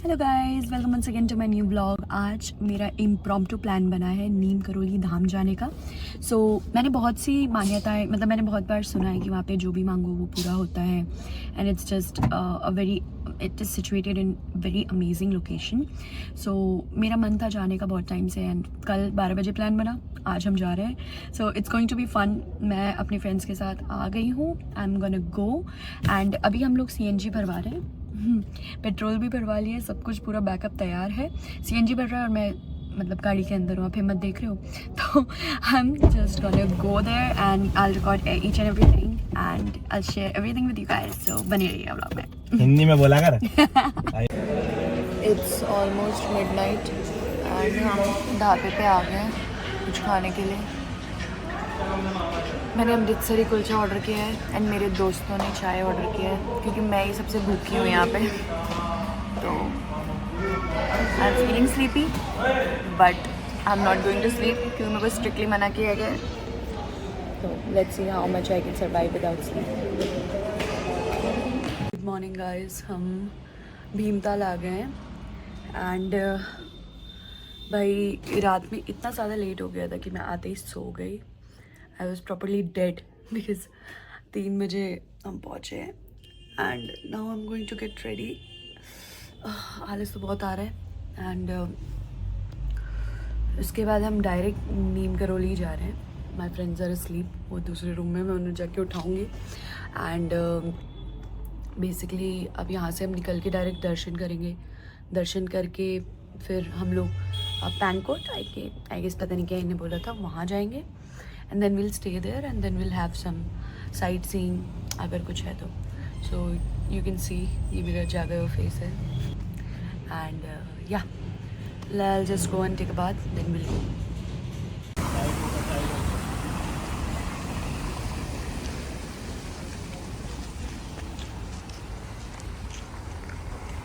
Hello guys, welcome once again to my new blog. आज मेरा impromptu plan बना है नीम करोली धाम जाने का। मैंने बहुत सी मान्यताएं मैंने बहुत बार सुना है कि वहाँ पे जो भी मांगो वो पूरा होता है and it's just it is situated in very amazing location. मेरा मन था जाने का बहुत टाइम से एंड कल 12 बजे प्लान बना, आज हम जा रहे हैं। So it's going to be fun. मैं अपने फ्रेंड्स के साथ आ गई हूँ, I am gonna go and अभी हम लोग CNG भरवा रहे हैं। पेट्रोल भी भरवा लिया, सब कुछ पूरा बैकअप तैयार है। CNG भर रहा है और मैं गाड़ी के अंदर हूँ, आप हिम्मत देख रहे हो। तो I am just gonna go there and I will record each and everything and I will share everything with you guys. So बने रहिए व्लॉग में। हिंदी में बोला कर। इट्स ऑलमोस्ट मिडनाइट एंड हम ढाबे पे आ गए हैं कुछ खाने के लिए। मैंने अमृतसरी कुलचा ऑर्डर किया है एंड मेरे दोस्तों ने चाय ऑर्डर किया है क्योंकि मैं ही सबसे भूखी हूँ यहाँ पे। तो I am feeling sleepy but I am not going to sleep क्योंकि मेरे को स्ट्रिक्टली मना किया गया है। तो let's see how much I can survive without sleep. Good morning guys, हम भीमताल आ गए हैं एंड भाई रात में इतना ज़्यादा लेट हो गया था कि मैं आते ही सो गई। I was properly dead because 3 बजे हम पहुँचे हैं and now I am going to get ready. आलस तो बहुत आ रहा है एंड उसके बाद हम डायरेक्ट नीम करोली जा रहे हैं। माई फ्रेंड्स आर स्लीप, वो दूसरे रूम में, मैं उन्हें जाके उठाऊँगी एंड बेसिकली अब यहाँ से हम निकल के डायरेक्ट दर्शन करेंगे। दर्शन करके फिर हम लोग पैनकोट आई गेस पता नहीं क्या इन्हें बोला था, वहाँ जाएंगे and then we'll stay there and then we'll have some sightseeing अगर कुछ है तो। So you can see ये मेरा जागा हुआ फेस है and yeah, I'll just go and take a bath then we'll go।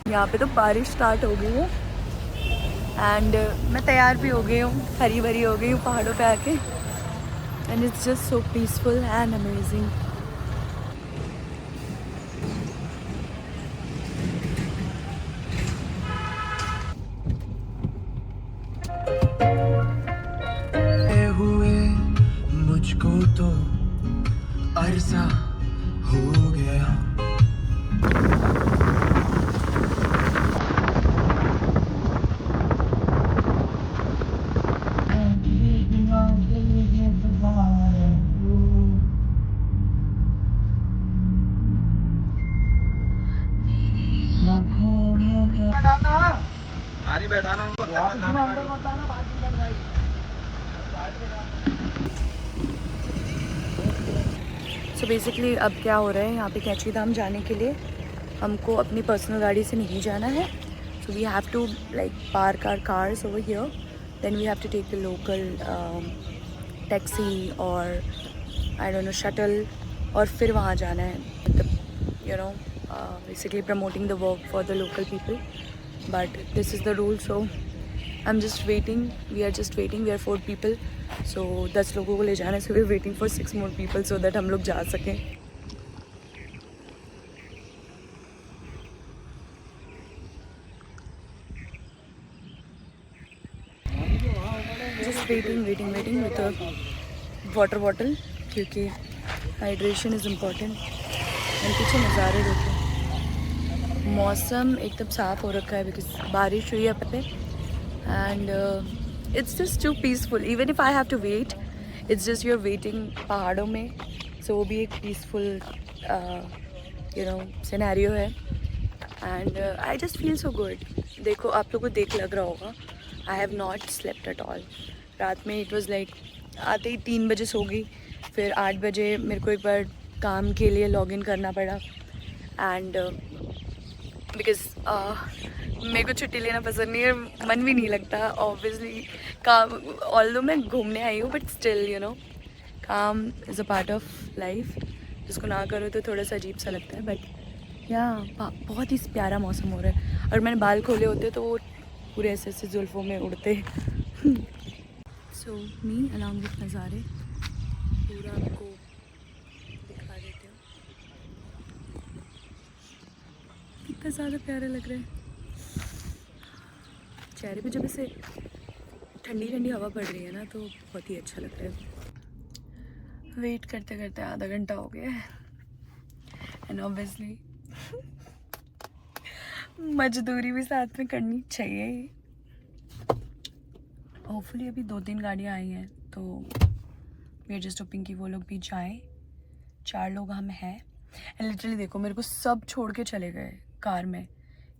यहाँ पे तो बारिश स्टार्ट हो गई है एंड मैं तैयार भी हो गई हूँ, हरी भरी हो गई हूँ पहाड़ों पे आके and it's just so peaceful and amazing। हुए मुझको तो अरसा हो गया। सो बेसिकली अब क्या हो रहा है, यहाँ पे कैची धाम जाने के लिए हमको अपनी पर्सनल गाड़ी से नहीं जाना है। So we have to like park our cars over here, then we have to take the local taxi और आई डोंट नो शटल और फिर वहाँ जाना है। मतलब you know basically promoting the work for the local people but this is the rule. So I am just waiting, we are just waiting, we are 4 people. So 10 लोगों को ले जाना है, so we are waiting for 6 more people so that हम लोग जा सकें। Just waiting with a water bottle क्योंकि हाइड्रेशन इज़ इम्पॉर्टेंट। एंड पीछे नज़ारे देखो, मौसम एकदम साफ़ हो रखा है बिकॉज बारिश हुई है पे and it's just too peaceful even if I have to wait, it's just you're waiting पहाड़ों में। so वो भी एक peaceful scenario है and I just feel so good। देखो आप लोगों को देख लग रहा होगा I have not slept at all। रात में it was like आते ही 3 बजे सो गई, फिर 8 बजे मेरे को एक बार काम के लिए लॉगिन करना पड़ा एंड बिकॉज मेरे को छुट्टी लेना पसंद नहीं है, मन भी नहीं लगता ऑब्वियसली। काम ऑल्दो मैं घूमने आई हूँ बट स्टिल यू नो काम is a part of life, जिसको ना करो तो थोड़ा सा अजीब सा लगता है। बट यहाँ बहुत ही प्यारा मौसम हो रहा है और मैंने बाल खोले होते तो वो पूरे ऐसे ऐसे जुल्फ़ों में उड़ते। सो मी अलॉन्ग विथ नज़ारे पूरा आपको दिखा देते हो, कितना ज़्यादा प्यारा लग रहा है। चेहरे पे जब ऐसे ठंडी ठंडी हवा पड़ रही है ना तो बहुत ही अच्छा लग रहा है। वेट करते करते आधा घंटा हो गया है एंड ऑब्वियसली मजदूरी भी साथ में करनी चाहिए ही। होपफुली अभी 2-3 गाड़ियाँ आई हैं तो वी आर जस्ट होपिंग कि वो लोग भी जाएं। 4 लोग हम हैं एंड लिटरली देखो मेरे को सब छोड़ के चले गए कार में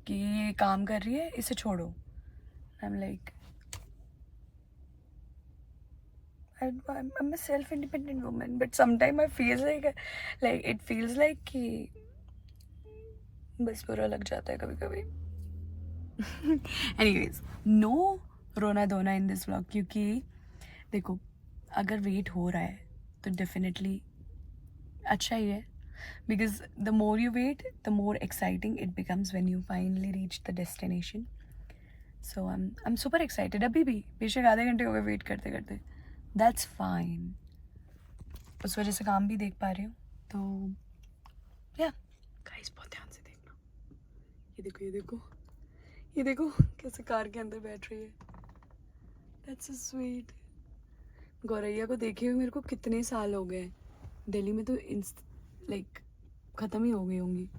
कि ये काम कर रही है इसे छोड़ो। I am like I'm a self-independent woman, but sometimes I feel like it feels like कि बस बुरा लग जाता है कभी कभी। Anyways, no रोना धोना इन दिस व्लॉग, क्योंकि देखो अगर वेट हो रहा है तो डेफिनेटली अच्छा ही है, because the more you wait the more exciting it becomes when you finally reach the destination. So I am super excited. अभी भी बेशक आधे घंटे हो गए वेट करते करते, दैट्स फाइन। उस वजह से काम भी देख पा रही हूँ तो या गाइस बहुत ध्यान से देखना। ये देखो ये देखो ये देखो कैसे कार के अंदर बैठ रही है। That's so sweet. गौरैया को देखे हुए मेरे को कितने साल हो गए। दिल्ली में तो लाइक ख़त्म ही हो गई होंगी।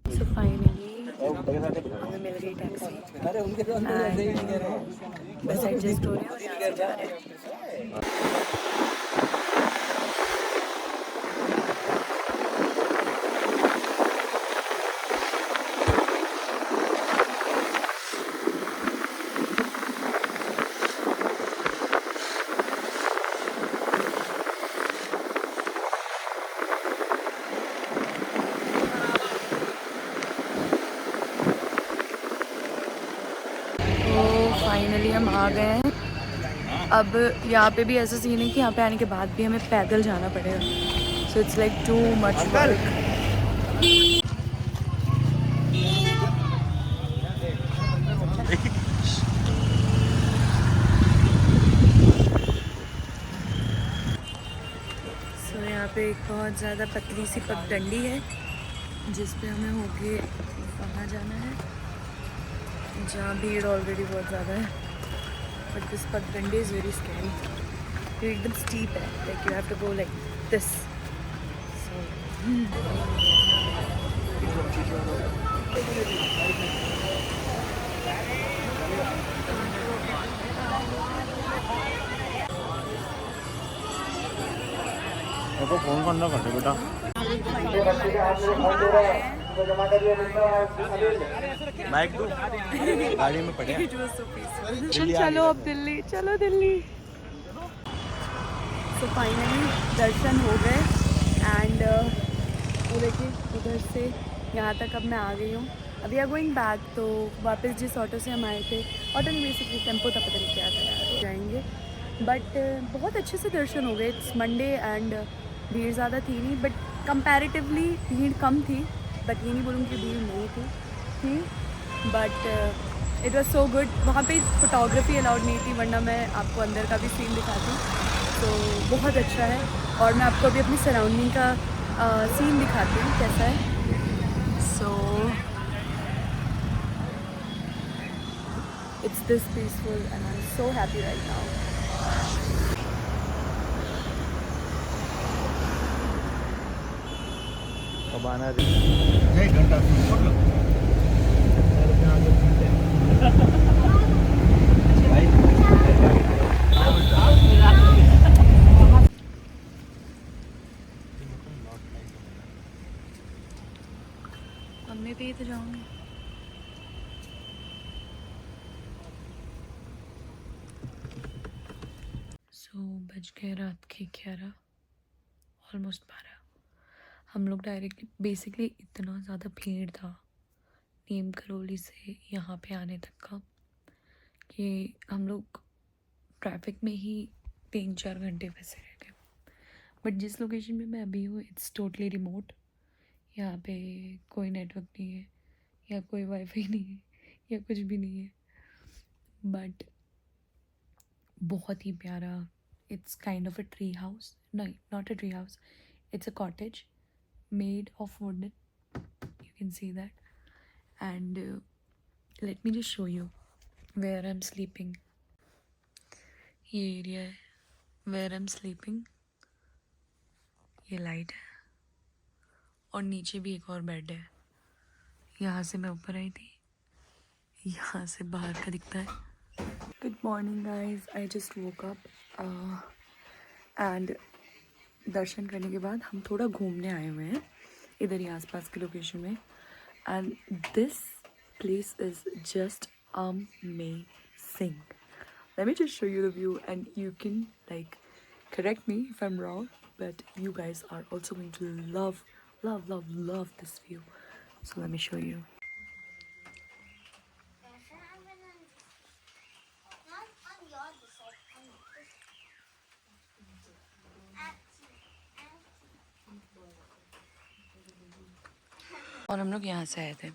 So finally हमें मिल गई टैक्सी बस एडजस्ट हो रहे हैं और यहाँ से जा रहे हैं। फाइनली हम आ गए हैं। अब यहाँ पे भी ऐसा सीन है कि यहाँ पे आने के बाद भी हमें पैदल जाना पड़ेगा। So it's like too much work. So यहाँ पे एक बहुत ज़्यादा पतली सी पगडंडी है जिस पे हमें होके वहाँ जाना है जहाँ भीड़ ऑलरेडी बहुत ज़्यादा है। बट दिस पगडंडी इज़ वेरी स्कैरी। ये एकदम स्टीप है, like you have to go like this. मेरे को फ़ोन करना पड़ता बेटा। बाइक दो गाड़ी में पड़े। चलो अब दिल्ली, चलो दिल्ली। सो फाइनली दर्शन हो गए एंड वो देखिए उधर से यहाँ तक अब मैं आ गई हूँ। अभी आर गोइंग बैक, तो वापस जिस ऑटो से हम आए थे, ऑटो नहीं बेसिकली टेम्पो था, पता नहीं क्या था यार, जाएंगे। बट बहुत अच्छे से दर्शन हो गए। इट्स मंडे एंड भीड़ ज़्यादा थी नहीं, बट कंपैरेटिवली भीड़ कम थी। बट ये नहीं बोलूँगी कि भीड़ नहीं थी but it was so good. वहाँ पे फोटोग्राफी अलाउड नहीं थी, वरना मैं आपको अंदर का भी सीन दिखाती। तो बहुत अच्छा है और मैं आपको अभी अपनी सराउंडिंग का सीन दिखाती हूँ कैसा है। So it's this peaceful and I am so happy right now. कब आना एक घंटा मम्मी भी तो जाऊँगी। सो बज गए रात के 11, ऑलमोस्ट 12। हम लोग डायरेक्टली बेसिकली इतना ज़्यादा भीड़ था नीम करौली से यहाँ पे आने तक का कि हम लोग ट्रैफिक में ही 3-4 घंटे फंसे रह गए। बट जिस लोकेशन में मैं अभी हूँ इट्स टोटली रिमोट। यहाँ पे कोई नेटवर्क नहीं है या कोई वाईफाई नहीं है या कुछ भी नहीं है। बट बहुत ही प्यारा it's kind of a tree house. No, not a tree house. It's a cottage made of wooden. You can see that. And let me just show you where I'm sleeping. ये area है where I'm sleeping. ये light है और नीचे भी एक और bed है. यहाँ से मैं ऊपर आई थी, यहाँ से बाहर का दिखता है. Good morning guys, I just woke up and दर्शन करने के बाद हम थोड़ा घूमने आए हुए हैं इधर ही आसपास के लोकेशन में. And this place is just amazing. Let me just show you the view and you can like correct me if I'm wrong, but you guys are also going to love this view. So let me show you. और हम लोग यहाँ से आए थे.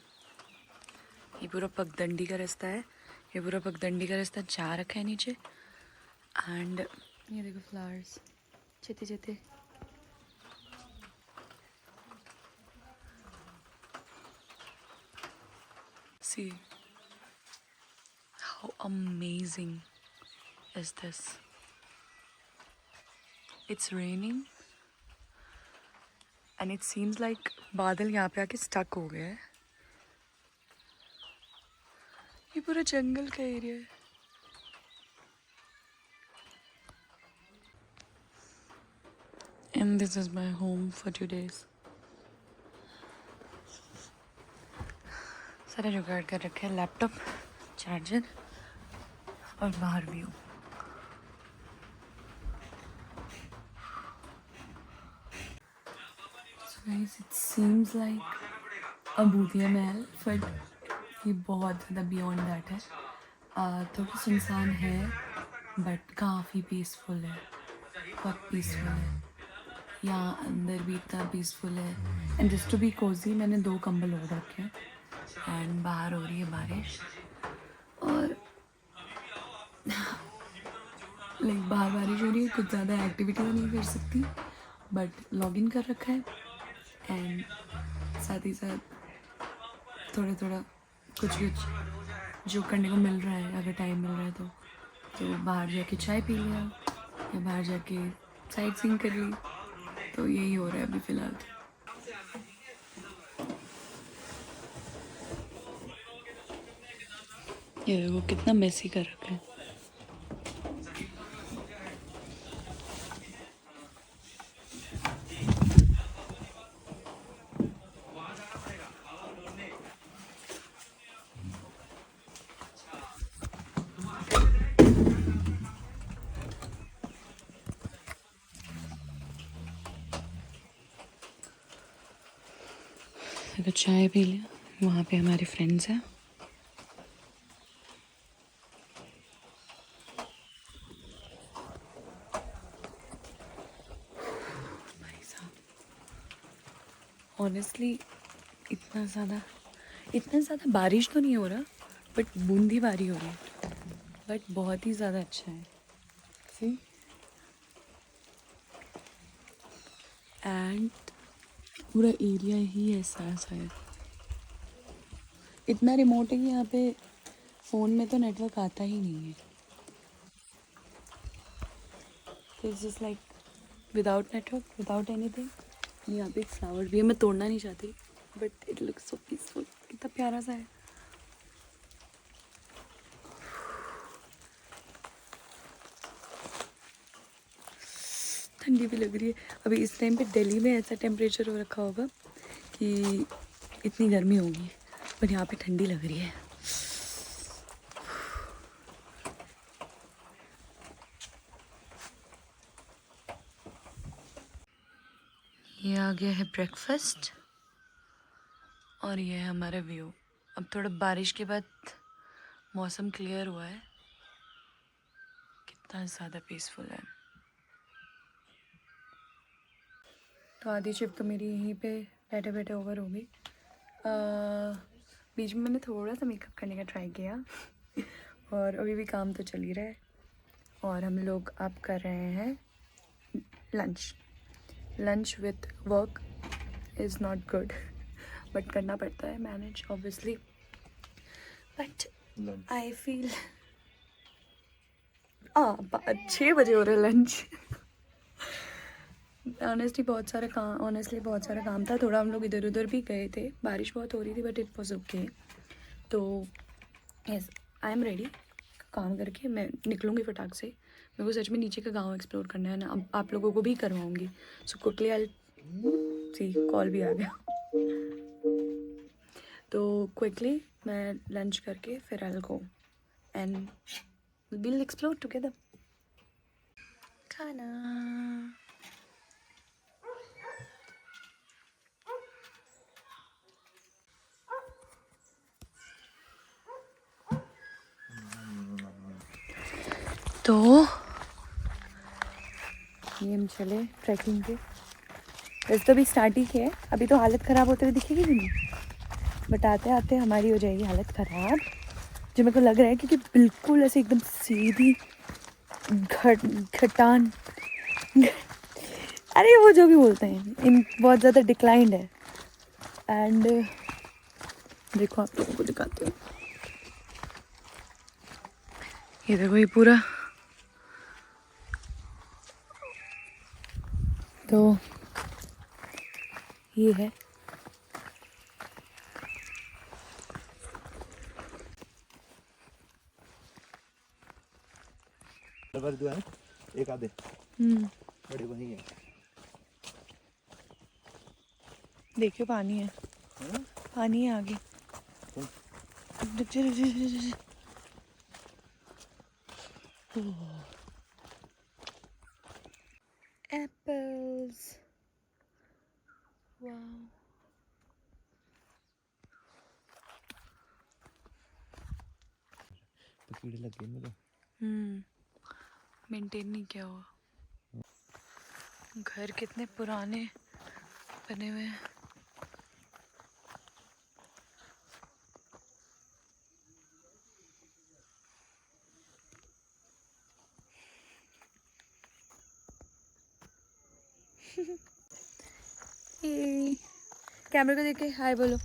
ये पूरा पगडंडी का रास्ता है. ये पूरा पगडंडी का रास्ता जा रखा है नीचे. एंड ये देखो फ्लावर्स चेते चेते. See how amazing is this. It's raining and it seems like बादल यहाँ पे आके स्टक हो गए हैं. ये पूरा जंगल का एरिया है. And this is my home for 2 days. सारा जुगाड़ कर रखा है, लैपटॉप, चार्जर और बाहर view. So guys, it seems like a भूतिया महल, but ये बहुत ज़्यादा बियॉन्ड दैट है. थोड़ा सुनसान है बट काफ़ी पीसफुल है. बहुत पीसफुल है. यहाँ अंदर भी इतना पीसफुल है. And just to be cozy मैंने 2 कंबल ओढ़ रखे हैं. एंड बाहर हो रही है बारिश और लाइक बाहर बारिश हो रही है. कुछ ज़्यादा एक्टिविटी तो नहीं कर सकती बट लॉग इन कर रखा है. एंड साथ ही साथ थोड़ा कुछ जो करने को मिल रहा है, अगर टाइम मिल रहा है तो बाहर जाके चाय पी लिया या बाहर जाके साइट सीइंग कर ली. तो यही हो रहा है अभी फ़िलहाल. ये वो कितना मेसी कर रखा है. अगर चाय पी लिया, वहाँ पे हमारे फ्रेंड्स हैं. भाई साहब ऑनेस्टली इतना ज़्यादा बारिश तो नहीं हो रहा बट बूंदी बारी हो रही है. बट बहुत ही ज़्यादा अच्छा है. सी एंड पूरा एरिया ही ऐसा है. इतना रिमोट है कि यहाँ पे फ़ोन में तो नेटवर्क आता ही नहीं है. It's just like without network, without anything. यहाँ पे एक फ्लावर भी है, मैं तोड़ना नहीं चाहती but it looks so peaceful. कितना प्यारा सा है. ठंडी भी लग रही है. अभी इस टाइम पे दिल्ली में ऐसा टेम्परेचर हो रखा होगा कि इतनी गर्मी होगी पर यहाँ पे ठंडी लग रही है. ये आ गया है ब्रेकफास्ट और ये है हमारा व्यू. अब थोड़ा बारिश के बाद मौसम क्लियर हुआ है. कितना ज़्यादा पीसफुल है. तो आधी शिफ्ट तो मेरी यहीं पे बैठे बैठे ओवर हो गई. बीच में मैंने थोड़ा सा मेकअप करने का ट्राई किया और अभी भी काम तो चल ही रहा है. और हम लोग अब कर रहे हैं lunch with work is not good but करना पड़ता है manage obviously, but I feel 6 बजे हो रहा है लंच। ऑनेस्टली बहुत सारा काम था, थोड़ा हम लोग इधर उधर भी गए थे, बारिश बहुत हो रही थी बट इट वॉज ओके। तो यस आई एम रेडी, काम करके मैं निकलूँगी फटाक से। मेरे को सच में नीचे का गांव एक्सप्लोर करना है ना, अब आप लोगों को भी करवाऊँगी। So quickly I C call भी आ गया, तो क्विकली मैं लंच करके फिर I will go and will explore together. खाना तो ये हम चले ट्रैकिंग पे, वैसे तो अभी स्टार्ट ही किया है, अभी तो हालत ख़राब होते हुए दिखेगी भी नहीं, बट आते आते हमारी हो जाएगी हालत ख़राब, जो मेरे को लग रहा है क्योंकि बिल्कुल ऐसे एकदम सीधी घटान अरे वो जो भी बोलते हैं, इन बहुत ज़्यादा डिक्लाइंड है। एंड देखो आप लोगों को दिखाती हूँ, ये देखो ये पूरा, तो ये है जो है एक आधे बड़े वही है। देखियो पानी है, पानी है आगे। Apples, wow. तो कीड़े लग गए मेरे। मेंटेन नहीं किया हुआ, घर कितने पुराने बने हुए हैं। कैमरे को देख के हाय बोलो।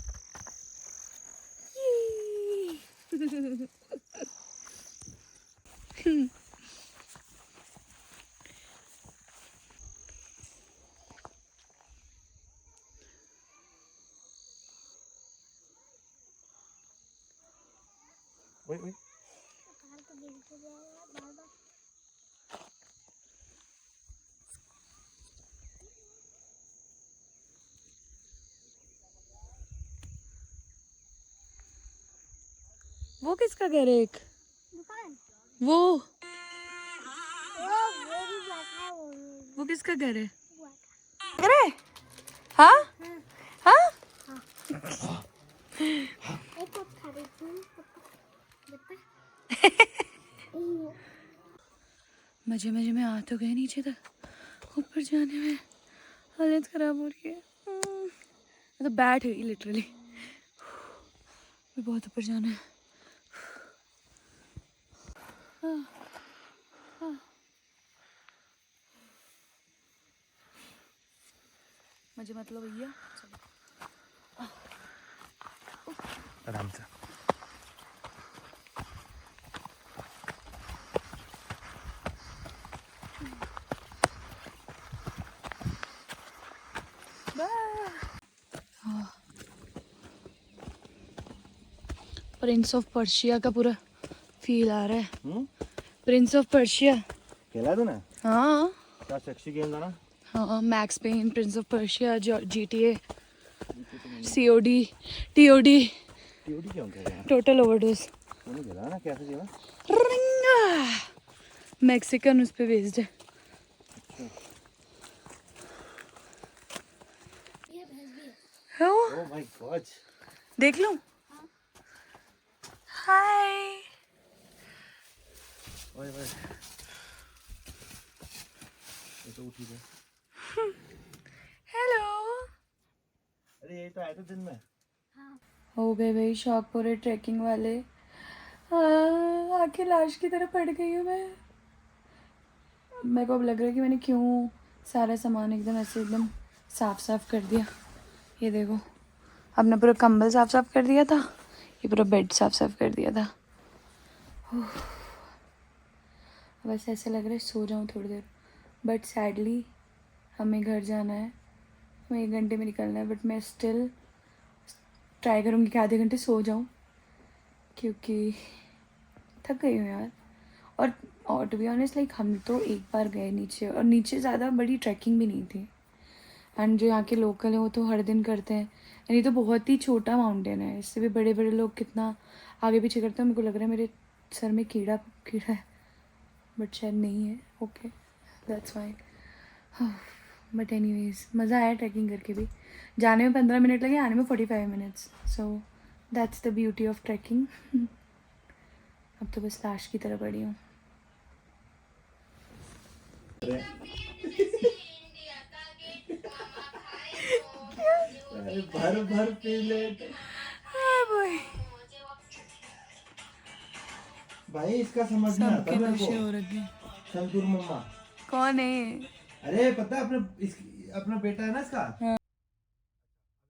ओए वो किसका घर है एक? वो किसका घर है? अरे हाँ हाँ मजे मजे में आ तो गए नीचे तक, ऊपर जाने में हालत खराब हो रही है। मैं तो बैठ गई लिटरली, बहुत ऊपर जाना है। मुझे मतलब भैया आराम से। प्रिंस ऑफ पर्शिया का पूरा फील आ रहा है। प्रिंस ऑफ पर्शिया खेला है तूने? हाँ क्या सेक्सी गेम था ना। हाँ, Max Payne, Prince of Persia, GTA, COD, TOD, क्या होता है? Total overdose. तूने खेला ना, कैसे खेला? मैक्सिकन उस पे बेस्ड है। ओह माय गॉड, देख लो। हाय ओए ओए, ये तो उठी गया। हेलो। अरे ये तो आए थे दिन में। हो गए भाई शौक पूरे ट्रैकिंग वाले। आखिर लाश की तरह पड़ गई हूँ मैं। मेरे को अब लग रहा है कि मैंने क्यों सारा सामान एकदम ऐसे एकदम साफ कर दिया। ये देखो, अपना पूरा कंबल साफ कर दिया था, ये पूरा बेड साफ कर दिया था। बस ऐसे लग रहा है सो जाऊँ थोड़ी देर, बट सैडली हमें घर जाना है, हमें 1 घंटे में निकलना है। बट मैं स्टिल ट्राई करूँगी कि आधे घंटे सो जाऊँ, क्योंकि थक गई हूँ यार। और टू बी ऑनेस्ट लाइक हम तो एक बार गए नीचे, और नीचे ज़्यादा बड़ी ट्रैकिंग भी नहीं थी। एंड जो यहाँ के लोकल हैं वो तो हर दिन करते हैं, एंड ये तो बहुत ही छोटा माउंटेन है, इससे भी बड़े बड़े लोग कितना आगे पीछे करते हैं। मेरे को लग रहा है मेरे सर में कीड़ा है, बट शायद नहीं है। Okay, that's fine. But anyways मज़ा आया ट्रैकिंग करके भी। जाने में 15 मिनट लगे, आने में 45 minutes. So that's the beauty of trekking. अब तो बस लाश की तरह पड़ी हूँ। भर भर पी ले भाई, इसका समझ नहीं आता मेरे को। हो रखे। संतूर मम्मा कौन है? अरे पता है अपना बेटा है ना इसका।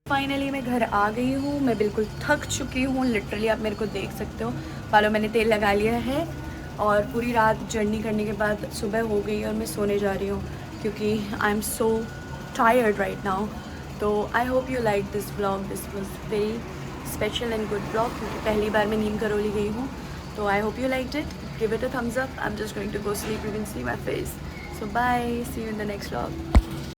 फाइनली मैं घर आ गई हूँ, मैं बिल्कुल थक चुकी हूँ लिटरली, आप मेरे को देख सकते हो। बालों मैंने तेल लगा लिया है, और पूरी रात जर्नी करने के बाद सुबह हो गई और मैं सोने जा रही हूँ, क्योंकि I am so tired right now. तो I hope you like this vlog, this was very special and good vlog, क्योंकि पहली बार मैं नीम करौली गई हूँ। तो I hope you liked it, give it a thumbs up. I am just going to go sleep, you can see my face. So bye, see you in the next vlog.